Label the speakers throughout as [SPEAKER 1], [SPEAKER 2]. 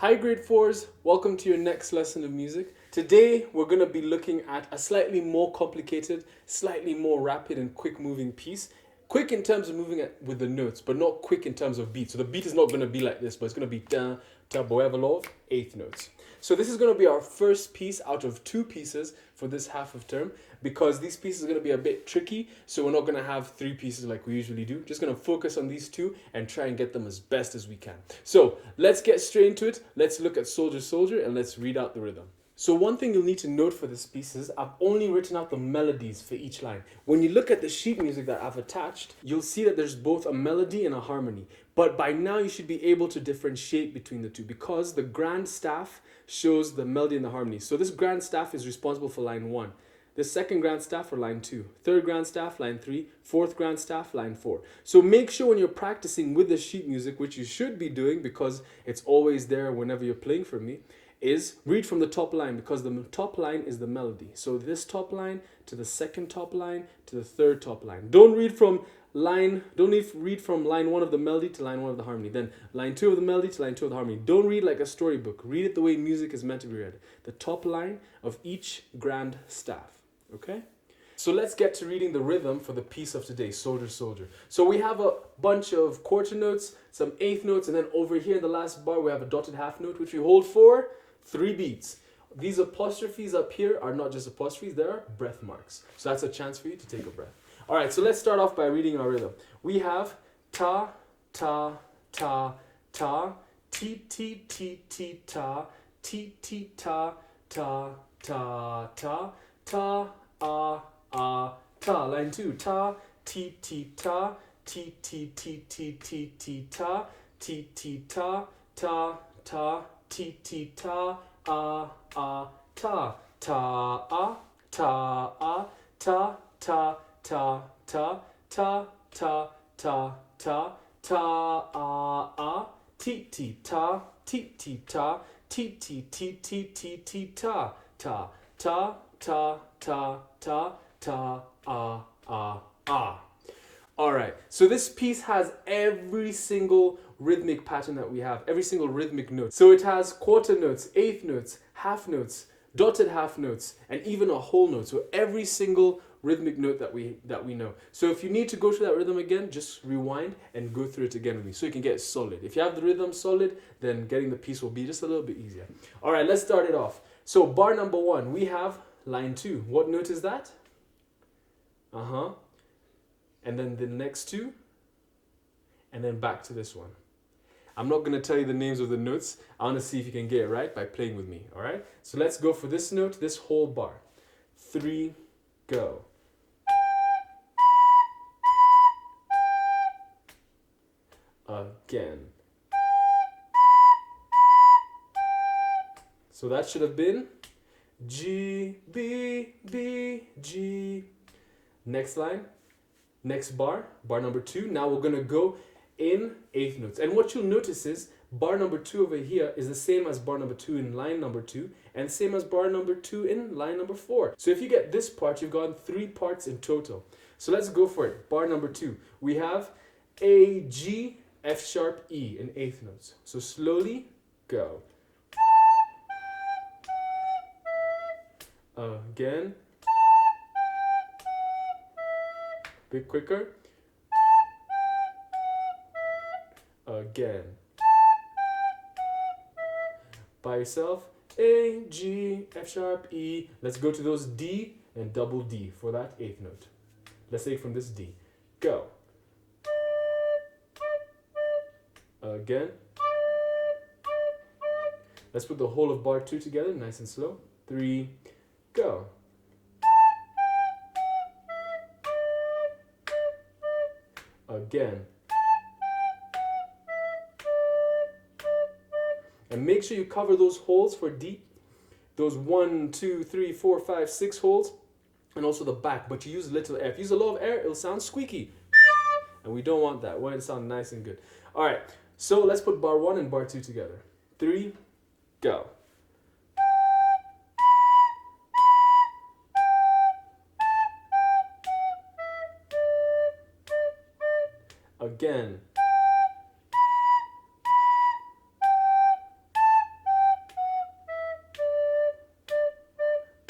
[SPEAKER 1] Hi grade 4s, welcome to your next lesson of music. Today we're going to be looking at a slightly more complicated, slightly more rapid and quick moving piece. Quick in terms of moving it with the notes, but not quick in terms of beat. So the beat is not going to be like this, but it's going to be da, da, boevalov, eighth notes. So this is going to be our first piece out of two pieces for this half of term because these pieces are going to be a bit tricky. So we're not going to have three pieces like we usually do. Just going to focus on these two and try and get them as best as we can. So let's get straight into it. Let's look at Soldier Soldier and let's read out the rhythm. So one thing you'll need to note for this piece is I've only written out the melodies for each line. When you look at the sheet music that I've attached, you'll see that there's both a melody and a harmony. But by now you should be able to differentiate between the two because the grand staff shows the melody and the harmony. So this grand staff is responsible for line 1. The second grand staff for line 2, third grand staff line 3, fourth grand staff line 4. So make sure when you're practicing with the sheet music, which you should be doing because it's always there whenever you're playing for me, is read from the top line because the top line is the melody. So this top line to the second top line to the third top line. Don't read from line 1 of the melody to line 1 of the harmony. Then line 2 of the melody to line 2 of the harmony. Don't read like a storybook. Read it the way music is meant to be read. The top line of each grand staff. Okay? So let's get to reading the rhythm for the piece of today, Soldier Soldier. So we have a bunch of quarter notes, some eighth notes, and then over here in the last bar we have a dotted half note which we hold for 3 beats. These apostrophes up here are not just apostrophes, they are breath marks. So that's a chance for you to take a breath. Alright, so let's start off by reading our rhythm. We have ta, ta, ta, ta, ti, ti, ti, ti, ta, ti, ti, ta, ta, ta, ta, ta, ta. Line 2, ta, ti, ti, ta, ti, ti, ti, ti, ti, ti, ta, ti, ti, ta, ta, ta, ti, ti, ta, ta, ta, ta, ta, ta, ta, ta, ta, ta, ta, ta, ta, ta, ti, ti, ta, ti, ti, ta, ti, ti, ti, ti, ti, ti, ta, ta, ta, ta, ta, ta, ta, Alright, so this piece has every single rhythmic pattern that we have, every single rhythmic note. So it has quarter notes, eighth notes, half notes, dotted half notes, and even a whole note. So every single rhythmic note that we know. So if you need to go through that rhythm again, just rewind and go through it again with me so you can get it solid. If you have the rhythm solid, then getting the piece will be just a little bit easier. Alright, let's start it off. So bar number 1, we have line 2. What note is that? And then the next 2, and then back to this one. I'm not going to tell you the names of the notes. I want to see if you can get it right by playing with me, all right? So let's go for this note, this whole bar. 3, go. Again. So that should have been G, B, B, G. Next line. Next bar, bar number 2. Now we're going to go in eighth notes. And what you'll notice is bar number 2 over here is the same as bar number 2 in line number 2 and same as bar number 2 in line number 4. So if you get this part, you've gotten 3 parts in total. So let's go for it. Bar number 2. We have A, G, F sharp, E in eighth notes. So slowly go. Again. Bit quicker. Again. By yourself. A, G, F sharp, E. Let's go to those D and double D for that eighth note. Let's take from this D. Go. Again. Let's put the whole of bar 2 together, nice and slow. 3, go. Again. And make sure you cover those holes for D. Those 1, 2, 3, 4, 5, 6 holes. And also the back. But you use little air. If you use a lot of air, it'll sound squeaky. And we don't want that. We want it to sound nice and good. Alright. So let's put bar 1 and bar 2 together. 3, go. Again.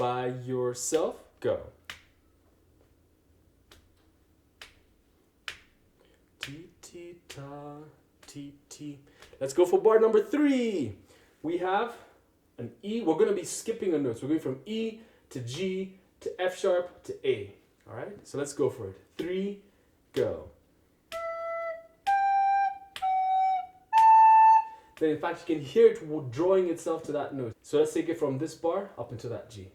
[SPEAKER 1] By yourself, go. Ti ti ta, ti ti. Let's go for bar number 3. We have an E. We're going to be skipping a note. So we're going from E to G to F sharp to A. All right, so let's go for it. 3, go. Then in fact you can hear it drawing itself to that note. So let's take it from this bar up into that G.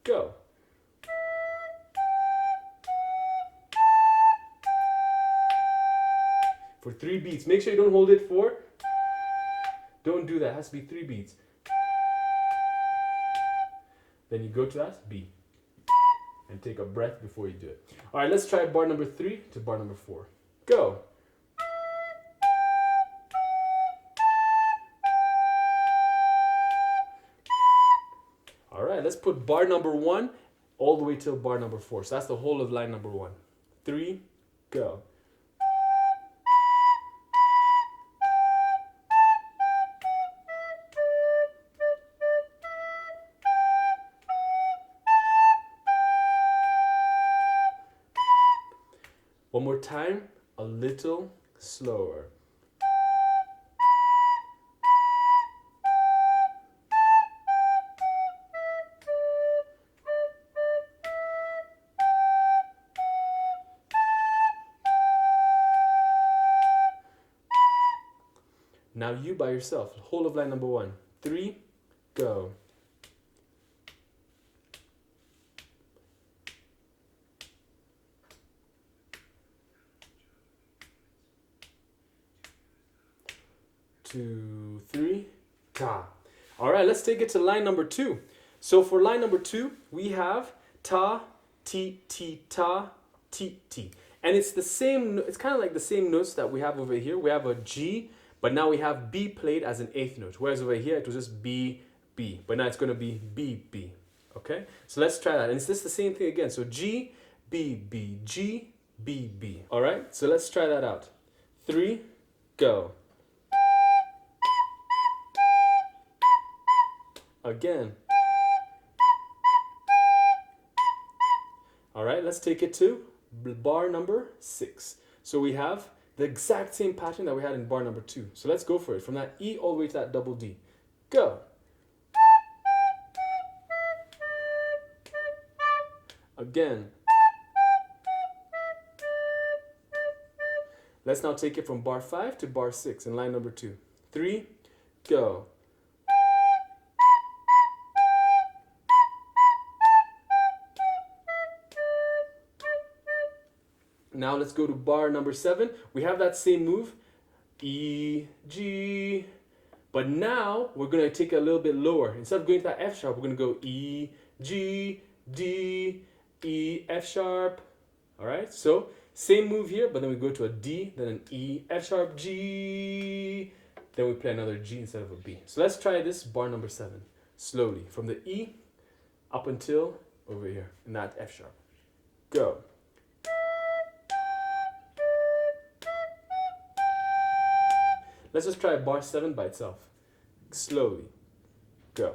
[SPEAKER 1] Go. For 3 beats. Make sure you don't hold it for. Don't do that. It has to be 3 beats. Then you go to that B. And take a breath before you do it. All right, let's try bar number 3 to bar number 4. Go. All right, let's put bar number 1 all the way till bar number 4. So that's the whole of line number 1. 3, go. One more time, a little slower. Now you by yourself, whole of line number 1. 3, go. Two, 3, ta. All right, let's take it to line number 2. So for line number 2, we have ta, ti, ti, ta, ti, ti. And it's the same, it's kind of like the same notes that we have over here. We have a G, but now we have B played as an 8th note. Whereas over here, it was just B, B. But now it's going to be B, B. Okay? So let's try that. And it's just the same thing again. So G, B, B, G, B, B. All right? So let's try that out. 3, go. Again. All right, let's take it to bar number 6. So we have the exact same pattern that we had in bar number 2. So let's go for it. From that E all the way to that double D. Go. Again. Let's now take it from bar 5 to bar 6 in line number 2. 3, go. Now let's go to bar number 7. We have that same move, E, G, but now we're going to take it a little bit lower. Instead of going to that F sharp, we're going to go E, G, D, E, F sharp. All right, so same move here, but then we go to a D, then an E, F sharp, G, then we play another G instead of a B. So let's try this bar number 7, slowly, from the E up until over here in that F sharp. Go. Let's just try bar 7 by itself. Slowly. Go.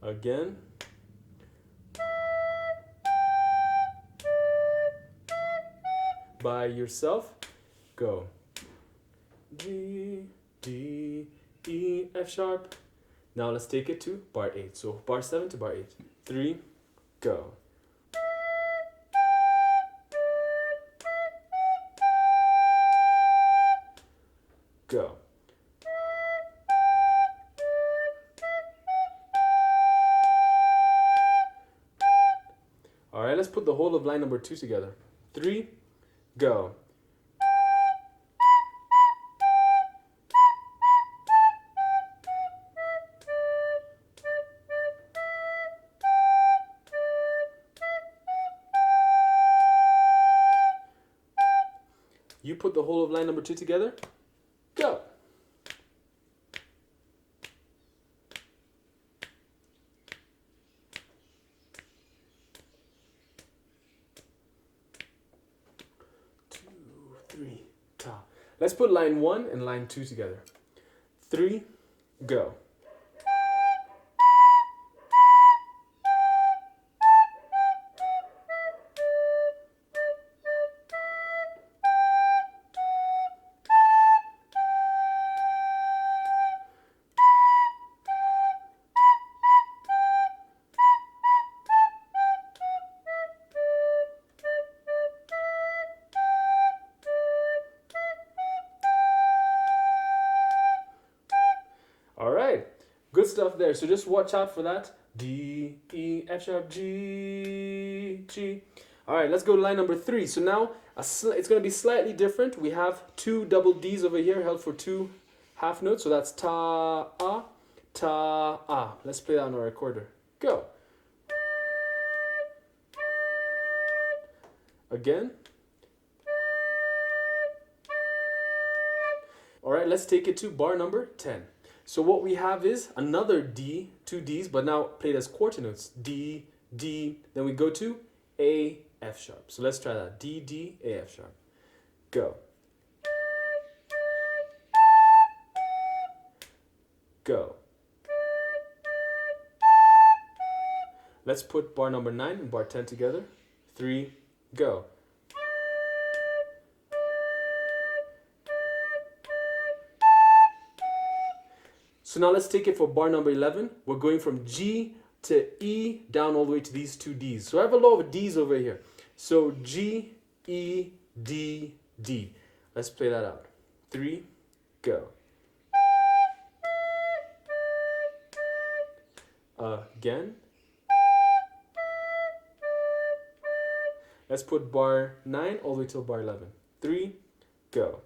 [SPEAKER 1] Again. By yourself. Go. G, D, E, F sharp. Now let's take it to bar 8. So bar 7 to bar 8. 3, go. Go. All right, let's put the whole of line number 2 together. 3, go. You put the whole of line number 2 together. Go. Two, 3, ta. Let's put line 1 and line 2 together. 3, go. All right, good stuff there. So just watch out for that. D, E, F sharp, G, G. All right, let's go to line number 3. So now it's going to be slightly different. We have 2 double Ds over here held for 2 half notes. So that's ta, ah, ta, ah. Let's play that on a recorder. Go. Again. All right, let's take it to bar number 10. So what we have is another D, 2 Ds, but now played as quarter notes. D, D, then we go to A, F sharp. So let's try that. D, D, A, F sharp. Go. Go. Let's put bar number 9 and bar 10 together. 3, go. So now let's take it for bar number 11. We're going from G to E down all the way to these 2 Ds. So I have a lot of Ds over here. So G, E, D, D. Let's play that out. 3, go. Again. Let's put bar 9 all the way till bar 11. 3, go.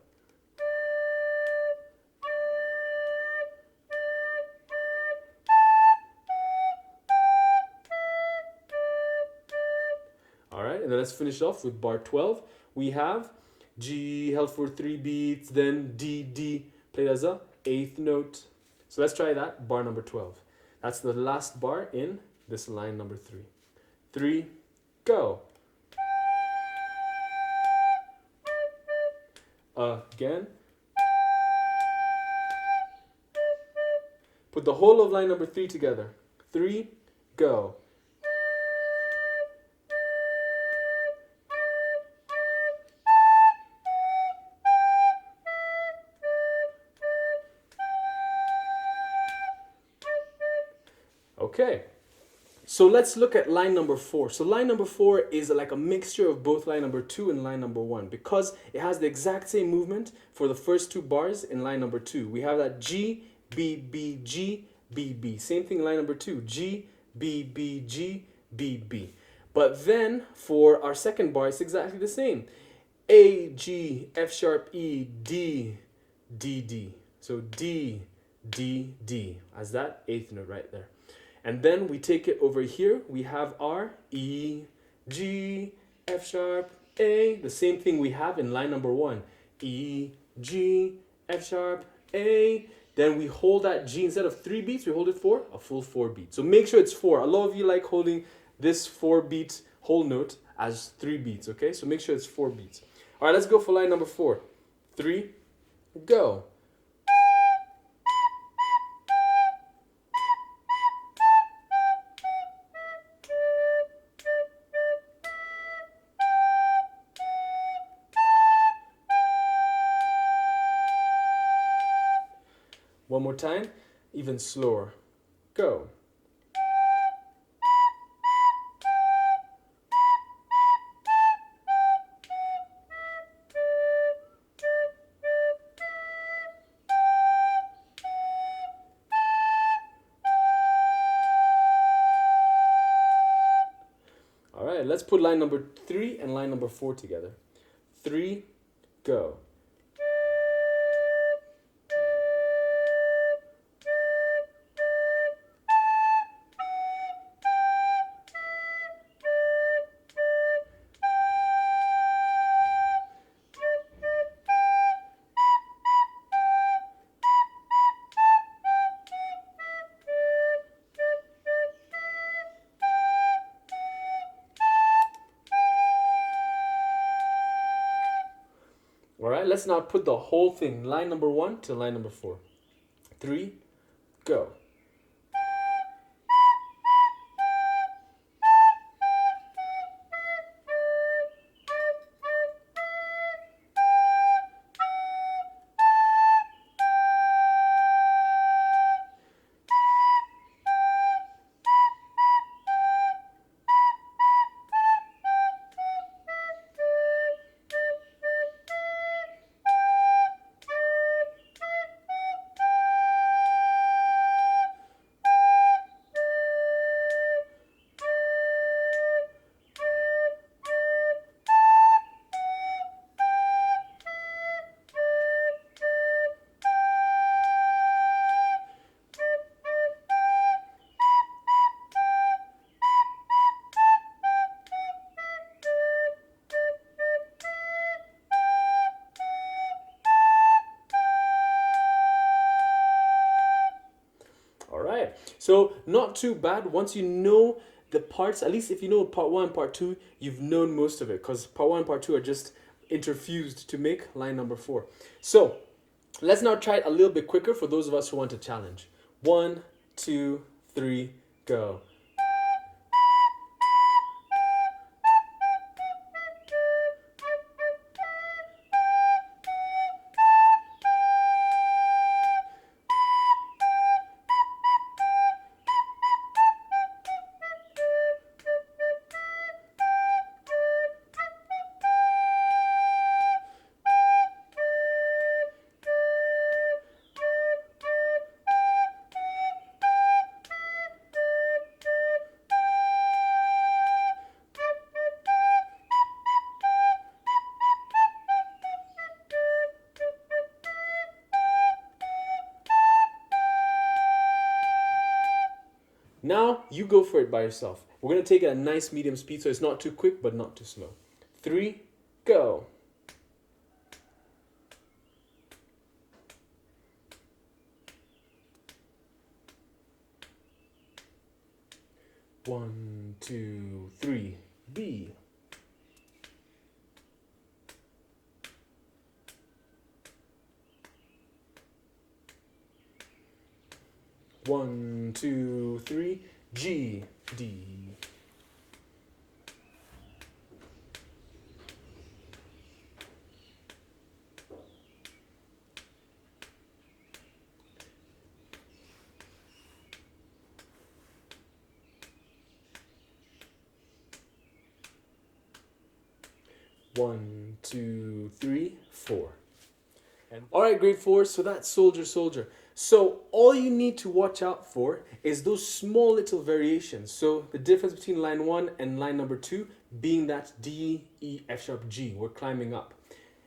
[SPEAKER 1] All right, and then let's finish off with bar 12. We have G held for 3 beats, then D, D played as a 8th note. So let's try that, bar number 12. That's the last bar in this line number 3. 3, go. Again. Put the whole of line number 3 together. 3, go. Okay, so let's look at line number 4. So line number 4 is like a mixture of both line number 2 and line number 1 because it has the exact same movement for the first 2 bars in line number 2. We have that G, B, B, G, B, B. Same thing in line number 2, G, B, B, G, B, B. But then for our second bar, it's exactly the same. A, G, F sharp, E, D, D, D. So D, D, D as that 8th note right there. And then we take it over here. We have our E, G, F sharp, A. The same thing we have in line number 1. E, G, F sharp, A. Then we hold that G instead of 3 beats, we hold it for a full 4 beats. So make sure it's 4. A lot of you like holding this 4 beat whole note as 3 beats, okay? So make sure it's 4 beats. All right, let's go for line number 4. 3, go. One more time, even slower. Go. All right, let's put line number 3 and line number 4 together. 3, go. All right, let's now put the whole thing, line number 1 to line number 4. 3, go. All right. So not too bad. Once you know the parts, at least if you know part 1, part 2, you've known most of it, because part 1 and part 2 are just interfused to make line number 4. So let's now try it a little bit quicker for those of us who want a challenge. 1, 2, 3, go. Now you go for it by yourself. We're going to take it at a nice medium speed so it's not too quick but not too slow. 3, go. One, two, three, B. One, two, three, G, D. One, two, three, 4. All right, grade 4, so that's Soldier Soldier. So all you need to watch out for is those small little variations. So the difference between line 1 and line number 2 being that D, E, F sharp, G. We're climbing up.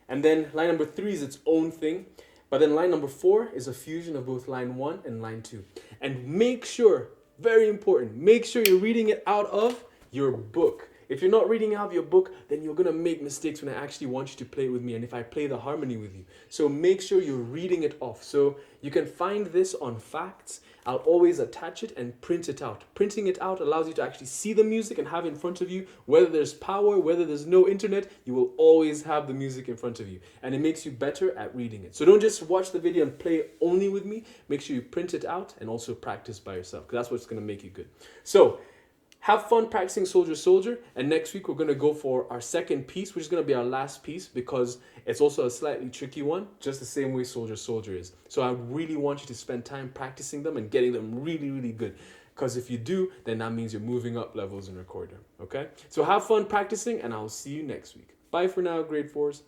[SPEAKER 1] And then line number 3 is its own thing. But then line number 4 is a fusion of both line 1 and line 2. And make sure, very important, make sure you're reading it out of your book. If you're not reading out of your book, then you're going to make mistakes when I actually want you to play it with me and if I play the harmony with you. So make sure you're reading it off. So you can find this on Facts. I'll always attach it and print it out. Printing it out allows you to actually see the music and have it in front of you. Whether there's power, whether there's no internet, you will always have the music in front of you. And it makes you better at reading it. So don't just watch the video and play it only with me. Make sure you print it out and also practice by yourself, because that's what's going to make you good. So have fun practicing Soldier Soldier, and next week we're going to go for our second piece, which is going to be our last piece because it's also a slightly tricky one, just the same way Soldier Soldier is. So I really want you to spend time practicing them and getting them really, really good, because if you do, then that means you're moving up levels in Recorder, okay? So have fun practicing, and I'll see you next week. Bye for now, grade 4s.